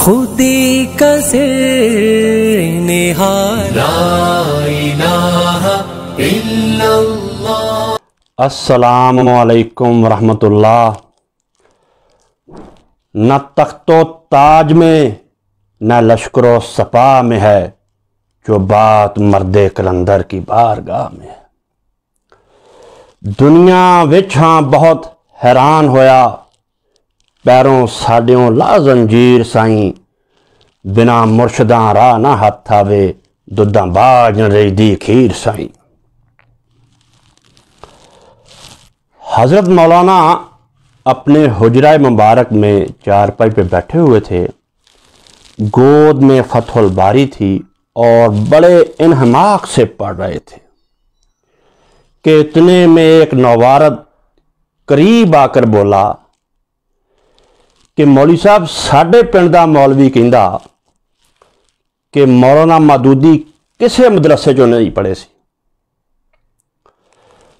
خودی کا نہار لا الہ الا اللہ۔ السلام علیکم ورحمۃ اللہ۔ نہ تخت و تاج میں نہ لشکر و سپا میں ہے جو بات مرد کلندر کی بارگاہ میں ہے۔ دنیا وچ ہاں بہت حیران ہویا، پیروں ساڈیوں لا زنجیر سائیں، بنا مرشداں راہ نہ ہاتھ آوے، دوداں باج نہ رجدی کھیر سائیں۔ حضرت مولانا اپنے حجرہ مبارک میں چارپائی پہ بیٹھے ہوئے تھے، گود میں فتح الباری تھی اور بڑے انہماک سے پڑھ رہے تھے کہ اتنے میں ایک نوارد قریب آ کر بولا کہ مولوی صاحب ساڈے پنڈ دا مولوی کہندا کہ مولانا مودودی کسے مدرسے جو نہیں پڑھے سی۔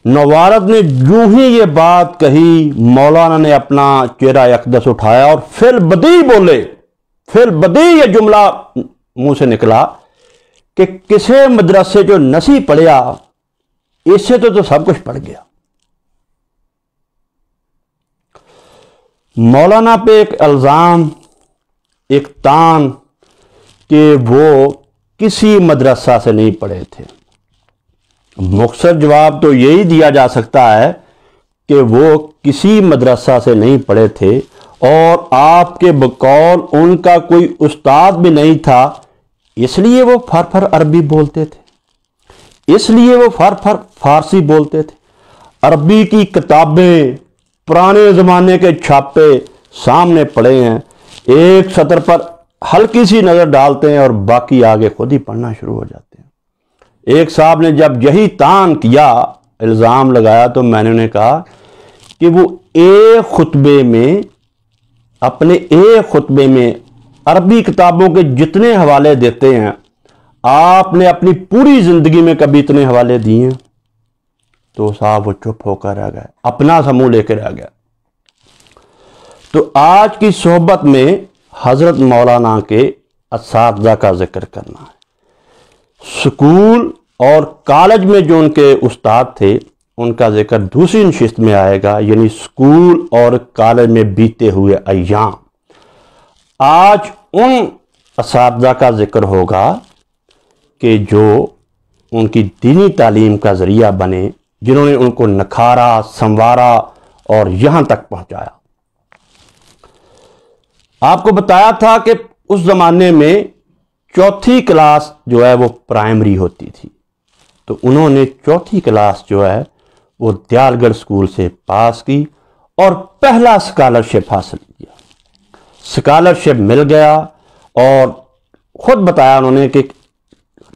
نوارد نے جو ہی یہ بات کہی، مولانا نے اپنا چہرہ اقدس اٹھایا اور فی البدیہہ بولے، فی البدیہہ یہ جملہ منہ سے نکلا کہ کسے مدرسے جو نسی پڑھیا اسے تو سب کچھ پڑھ گیا۔ مولانا پہ ایک الزام، ایک تان کہ وہ کسی مدرسہ سے نہیں پڑھے تھے۔ مختصر جواب تو یہی دیا جا سکتا ہے کہ وہ کسی مدرسہ سے نہیں پڑھے تھے اور آپ کے بقول ان کا کوئی استاد بھی نہیں تھا، اس لیے وہ فر عربی بولتے تھے، اس لیے وہ فر فارسی بولتے تھے۔ عربی کی کتابیں پرانے زمانے کے چھاپے سامنے پڑے ہیں، ایک سطر پر ہلکی سی نظر ڈالتے ہیں اور باقی آگے خود ہی پڑھنا شروع ہو جاتے ہیں۔ ایک صاحب نے جب یہی تان کیا، الزام لگایا، تو میں نے انہیں کہا کہ وہ ایک خطبے میں، اپنے ایک خطبے میں عربی کتابوں کے جتنے حوالے دیتے ہیں، آپ نے اپنی پوری زندگی میں کبھی اتنے حوالے دیے ہیں؟ تو صاحب وہ چپ ہو کر رہ گئے، اپنا سا منہ لے کے رہ گیا۔ تو آج کی صحبت میں حضرت مولانا کے اساتذہ کا ذکر کرنا ہے۔ سکول اور کالج میں جو ان کے استاد تھے ان کا ذکر دوسری نشست میں آئے گا، یعنی سکول اور کالج میں بیتے ہوئے ایام۔ آج ان اساتذہ کا ذکر ہوگا کہ جو ان کی دینی تعلیم کا ذریعہ بنے، جنہوں نے ان کو نکھارا، سنوارا اور یہاں تک پہنچایا۔ آپ کو بتایا تھا کہ اس زمانے میں چوتھی کلاس جو ہے وہ پرائمری ہوتی تھی، تو انہوں نے چوتھی کلاس جو ہے وہ دیال گڑھ سکول سے پاس کی اور پہلا اسکالرشپ حاصل کیا۔ اسکالرشپ مل گیا اور خود بتایا انہوں نے کہ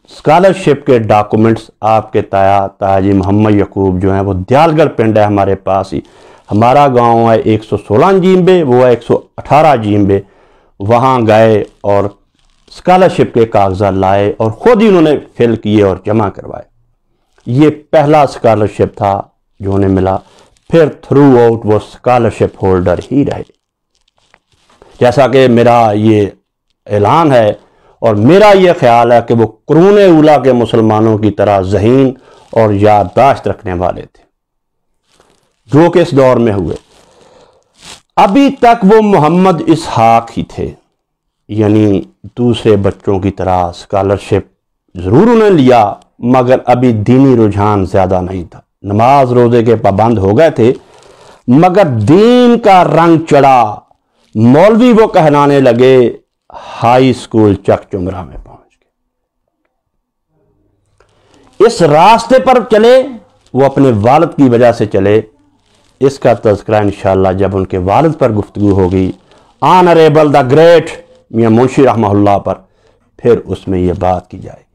اسکالرشپ کے ڈاکومنٹس آپ کے تایا جی محمد یعقوب جو ہیں وہ دیال گڑھ پنڈ ہے ہمارے پاس ہی، ہمارا گاؤں ہے 116 جیمبے، وہ ہے 118 جیمبے، وہاں گئے اور اسکالرشپ کے کاغذات لائے اور خود ہی انہوں نے فل کیے اور جمع کروائے۔ یہ پہلا اسکالرشپ تھا جو انہیں ملا، پھر تھرو آؤٹ وہ اسکالرشپ ہولڈر ہی رہے۔ جیسا کہ میرا یہ اعلان ہے اور میرا یہ خیال ہے کہ وہ قرون اولیٰ کے مسلمانوں کی طرح ذہین اور یادداشت رکھنے والے تھے جو کہ اس دور میں ہوئے۔ ابھی تک وہ محمد اسحاق ہی تھے، یعنی دوسرے بچوں کی طرح اسکالرشپ ضرور انہیں لیا مگر ابھی دینی رجحان زیادہ نہیں تھا، نماز روزے کے پابند ہو گئے تھے مگر دین کا رنگ چڑھا، مولوی وہ کہلانے لگے، ہائی سکول چک چمرہ میں پہنچ گئے۔ اس راستے پر چلے وہ اپنے والد کی وجہ سے چلے، اس کا تذکرہ انشاءاللہ جب ان کے والد پر گفتگو ہوگی، آنریبل دا گریٹ میاں منشی رحمہ اللہ پر، پھر اس میں یہ بات کی جائے گی۔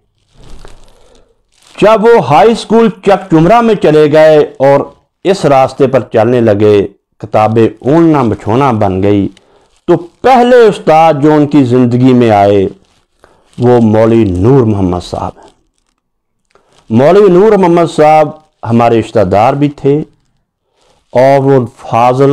جب وہ ہائی سکول چک چمرہ میں چلے گئے اور اس راستے پر چلنے لگے، کتابیں اوننا بچھونا بن گئی، تو پہلے استاد جو ان کی زندگی میں آئے وہ مولوی نور محمد صاحب ہیں۔ مولوی نور محمد صاحب ہمارے رشتہ دار بھی تھے اور وہ فاضل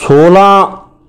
16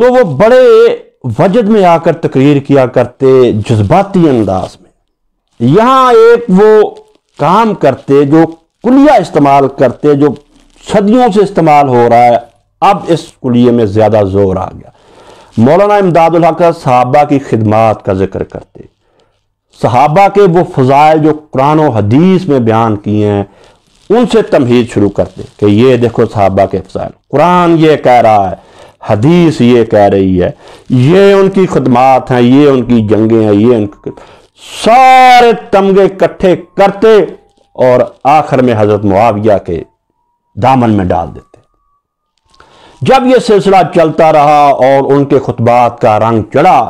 تو وہ بڑے وجد میں آ کر تقریر کیا کرتے، جذباتی انداز میں. یہاں ایک وہ کام کرتے جو کلیہ استعمال کرتے، جو صدیوں سے استعمال ہو رہا ہے، اب اس کلیے میں زیادہ زور آ گیا. مولانا امداد الحق صحابہ کی خدمات کا ذکر کرتے، صحابہ کے وہ فضائل جو قرآن و حدیث میں بیان کیے ہیں ان سے تمہید شروع کرتے کہ یہ دیکھو صحابہ کے فضائل، قرآن یہ کہہ رہا ہے، حدیث یہ کہہ رہی ہے، یہ ان کی خدمات ہیں، یہ ان کی جنگیں ہیں، یہ ان کی سارے تمغے اکٹھے کرتے اور آخر میں حضرت معاویہ کے دامن میں ڈال دیتے. جب یہ سلسلہ چلتا رہا اور ان کے خطبات کا رنگ چڑھا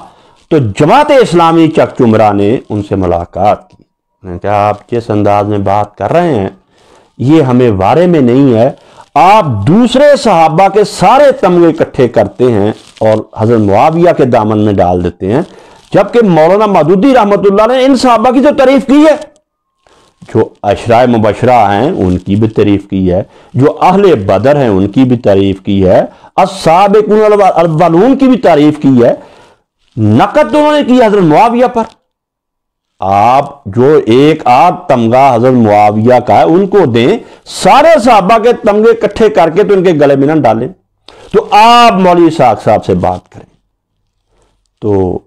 تو جماعت اسلامی چک چمرہ نے ان سے ملاقات کی. انہوں نے کہا آپ جس انداز میں بات کر رہے ہیں یہ ہمیں وارے میں نہیں ہے. آپ دوسرے صحابہ کے سارے تمغے اکٹھے کرتے ہیں اور حضرت معاویہ کے دامن میں ڈال دیتے ہیں، جبکہ مولانا مودودی رحمۃ اللہ نے ان صحابہ کی تو تعریف کی ہے، جو عشرہ مبشرہ ہیں ان کی بھی تعریف کی ہے، جو اہل بدر ہیں ان کی بھی تعریف کی ہے، السابقون الاولون کی بھی تعریف کی ہے. نقد انہوں نے کی حضرت معاویہ پر. آپ جو ایک آدھ تمغہ حضرت معاویہ کا ہے ان کو دیں، سارے صحابہ کے تمغے اکٹھے کر کے تو ان کے گلے میں نہ ڈالیں. تو آپ مولوی اسحاق صاحب سے بات کریں. تو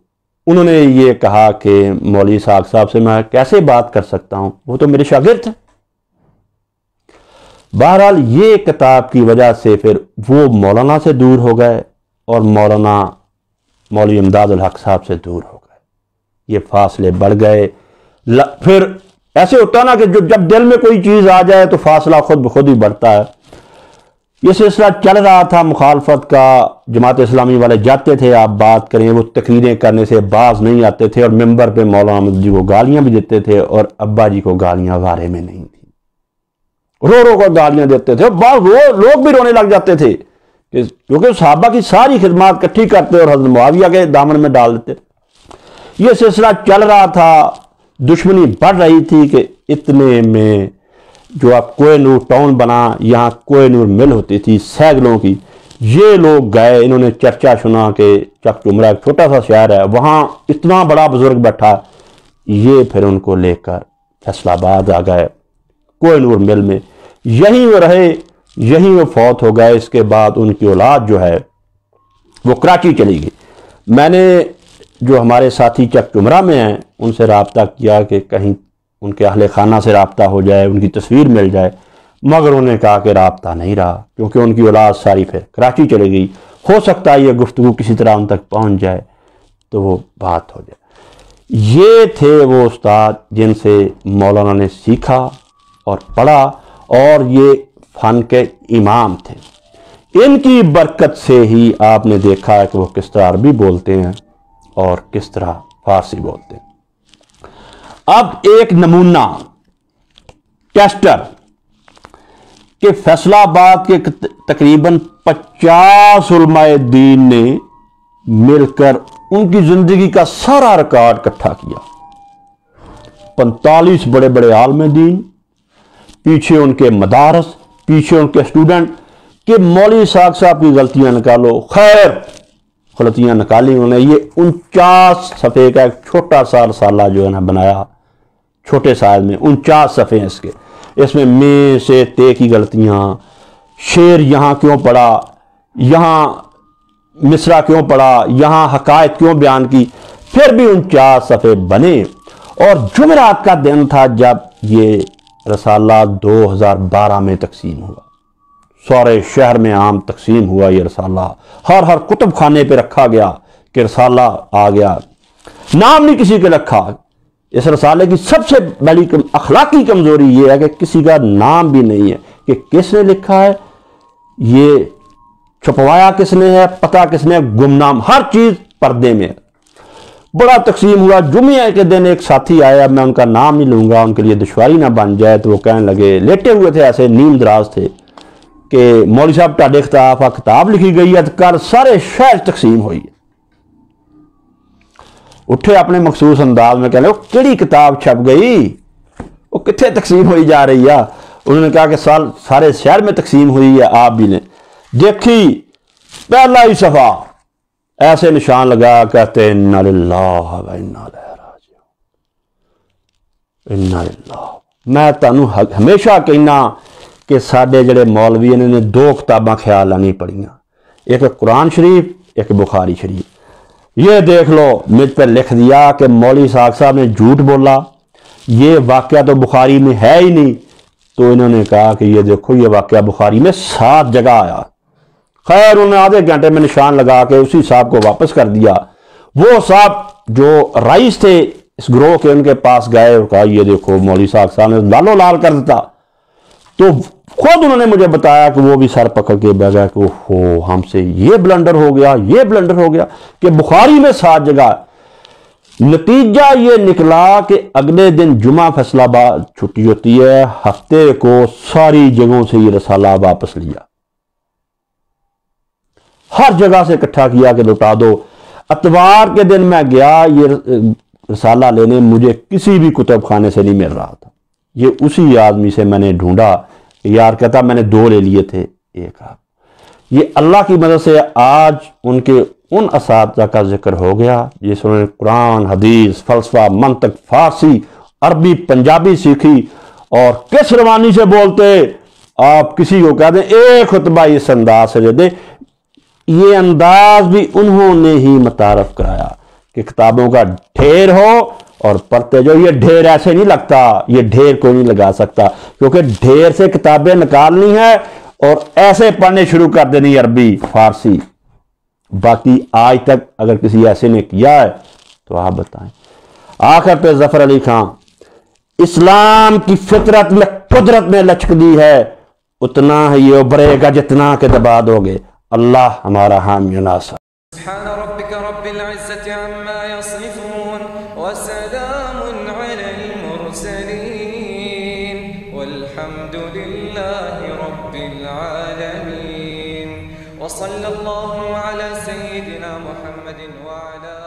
انہوں نے یہ کہا کہ مولوی اسحاق صاحب سے میں کیسے بات کر سکتا ہوں، وہ تو میرے شاگرد ہیں. بہرحال یہ کتاب کی وجہ سے پھر وہ مولانا سے دور ہو گئے اور مولانا مولوی امداد الحق صاحب سے دور ہو گئے. یہ فاصلے بڑھ گئے. پھر ایسے ہوتا نا کہ جب دل میں کوئی چیز آ جائے تو فاصلہ خود بخود ہی بڑھتا ہے. یہ سلسلہ چل رہا تھا مخالفت کا. جماعت اسلامی والے جاتے تھے، آپ بات کریں، وہ تقریریں کرنے سے باز نہیں آتے تھے اور ممبر پہ مولانا احمد جی کو گالیاں بھی دیتے تھے اور ابا جی کو گالیاں وارے میں نہیں تھی، رو رو کر گالیاں دیتے تھے. بعض لوگ بھی رونے لگ جاتے تھے کیونکہ صحابہ کی ساری خدمات اکٹھی کرتے اور حضرت معاویہ کے دامن میں ڈال دیتے. یہ سلسلہ چل رہا تھا، دشمنی بڑھ رہی تھی کہ اتنے میں جو اب کوہ نور ٹاؤن بنا، یہاں کوہ نور مل ہوتی تھی سینکڑوں کی. یہ لوگ گئے، انہوں نے چرچا سنا کہ چک چمرہ ایک چھوٹا سا شہر ہے، وہاں اتنا بڑا بزرگ بیٹھا. یہ پھر ان کو لے کر فیصل آباد آ گئے کوہ نور مل میں. یہیں وہ رہے، یہیں وہ فوت ہو گئے. اس کے بعد ان کی اولاد جو ہے وہ کراچی چلی گئی. میں نے جو ہمارے ساتھی چک چمرہ میں ہیں ان سے رابطہ کیا کہ کہیں ان کے اہل خانہ سے رابطہ ہو جائے، ان کی تصویر مل جائے، مگر انہوں نے کہا کہ رابطہ نہیں رہا کیونکہ ان کی اولاد ساری پھر کراچی چلی گئی. ہو سکتا ہے یہ گفتگو کسی طرح ان تک پہنچ جائے تو وہ بات ہو جائے. یہ تھے وہ استاد جن سے مولانا نے سیکھا اور پڑھا اور یہ فن کے امام تھے. ان کی برکت سے ہی آپ نے دیکھا ہے کہ وہ کس طرح عربی بولتے ہیں اور کس طرح فارسی بولتے ہیں. اب ایک نمونہ ٹیسٹر کہ فیصل آباد کے تقریباً 50 علماء دین نے مل کر ان کی زندگی کا سارا ریکارڈ اکٹھا کیا. 45 بڑے بڑے عالم دین، پیچھے ان کے مدارس، پیچھے ان کے اسٹوڈنٹ کہ مولوی اسحاق صاحب کی غلطیاں نکالو. خیر غلطیاں نکالی انہوں نے. یہ 49 صفحے کا ایک چھوٹا سا رسالہ جو ہے نا بنایا، چھوٹے سائز میں 49 صفحے ہیں اس کے. اس میں سے تے کی غلطیاں، شعر یہاں کیوں پڑھا، یہاں مصرع کیوں پڑھا، یہاں حقائق کیوں بیان کی. پھر بھی 49 صفحے بنے. اور جمعرات کا دن تھا جب یہ رسالہ 2012 میں تقسیم ہوا. سارے شہر میں عام تقسیم ہوا یہ رسالہ. ہر کتب خانے پہ رکھا گیا کہ رسالہ آ گیا. نام نہیں کسی کے رکھا. اس رسالے کی سب سے بڑی اخلاقی کمزوری یہ ہے کہ کسی کا نام بھی نہیں ہے کہ کس نے لکھا ہے، یہ چھپوایا کس نے ہے، پتہ کس نے، گمنام، ہر چیز پردے میں. بڑا تقسیم ہوا. جمعہ کے دن ایک ساتھی آیا، میں ان کا نام نہیں لوں گا ان کے لیے دشواری نہ بن جائے، تو وہ کہنے لگے، لیٹے ہوئے تھے ایسے نیم دراز تھے کہ مولوی صاحب ٹاڈے خطاب کتاب لکھی گئی ہے کل سارے شہر تقسیم ہوئی ہے. اٹھے اپنے مخصوص انداز میں کہنے وہ کیڑی کتاب چھپ گئی، وہ کتنے تقسیم ہوئی جا رہی ہے. انہوں نے کہا کہ سارے شہر میں تقسیم ہوئی ہے. آپ بھی نے دیکھی پہلا ہی صفحہ ایسے نشان لگا کہتے انا للہ و انا الیہ راجعون، انا للہ۔ میں تانوں ہمیشہ کہنا کہ ساڈے جڑے مولوی انہوں نے دو کتاباں خیال نہیں پڑھیاں، ایک قرآن شریف ایک بخاری شریف۔ یہ دیکھ لو مجھ پہ لکھ دیا کہ مولوی اسحاق صاحب نے جھوٹ بولا، یہ واقعہ تو بخاری میں ہے ہی نہیں، تو انہوں نے کہا کہ یہ دیکھو یہ واقعہ بخاری میں 7 جگہ آیا۔ خیر انہوں نے آدھے گھنٹے میں نشان لگا کے اسی صاحب کو واپس کر دیا۔ وہ صاحب جو رئیس تھے اس گروہ کے ان کے پاس گئے اور کہا یہ دیکھو مولوی صاحب نے لالو لال کر دیتا، تو خود انہوں نے مجھے بتایا کہ وہ بھی سر پکڑ کے بیٹھ گیا کہ اوہو ہم سے یہ بلنڈر ہو گیا، یہ بلنڈر ہو گیا کہ بخاری میں 7 جگہ۔ نتیجہ یہ نکلا کہ اگلے دن جمعہ فیصل آباد چھٹی ہوتی ہے، ہفتے کو ساری جگہوں سے یہ رسالہ واپس لیا، ہر جگہ سے اکٹھا کیا کہ لوٹا دو۔ اتوار کے دن میں گیا یہ رسالہ لینے، مجھے کسی بھی کتب خانے سے نہیں مل رہا تھا۔ یہ اسی آدمی سے میں نے ڈھونڈا، یار کہتا میں نے 2 لے لیے تھے، ایک آپ۔ یہ اللہ کی مدد سے آج ان کے ان اساتذہ کا ذکر ہو گیا جس نے قرآن، حدیث، فلسفہ، منطق، فارسی، عربی، پنجابی سیکھی، اور کس روانی سے بولتے آپ کسی کو کہہ دیں ایک خطبہ اس انداز سے دے دیں۔ یہ انداز بھی انہوں نے ہی متعارف کرایا کہ کتابوں کا ڈھیر ہو اور پڑھتے جو۔ یہ ڈھیر ایسے نہیں لگتا، یہ ڈھیر کوئی نہیں لگا سکتا، کیونکہ ڈھیر سے کتابیں نکالنی ہے اور ایسے پڑھنے شروع کر دینی عربی فارسی۔ باقی آج تک اگر کسی ایسے نے کیا ہے تو آپ بتائیں۔ آخر پہ ظفر علی خان، اسلام کی فطرت میں قدرت میں لچک دی ہے، اتنا ہی یہ ابھرے گا جتنا کہ دبا دو گے۔ اللہ ہمارا حامی و ناصر۔ سبحان ربك رب العزة عما يصفون وسلام على المرسلين والحمد لله رب العالمين وصلى الله على سيدنا محمد وعلى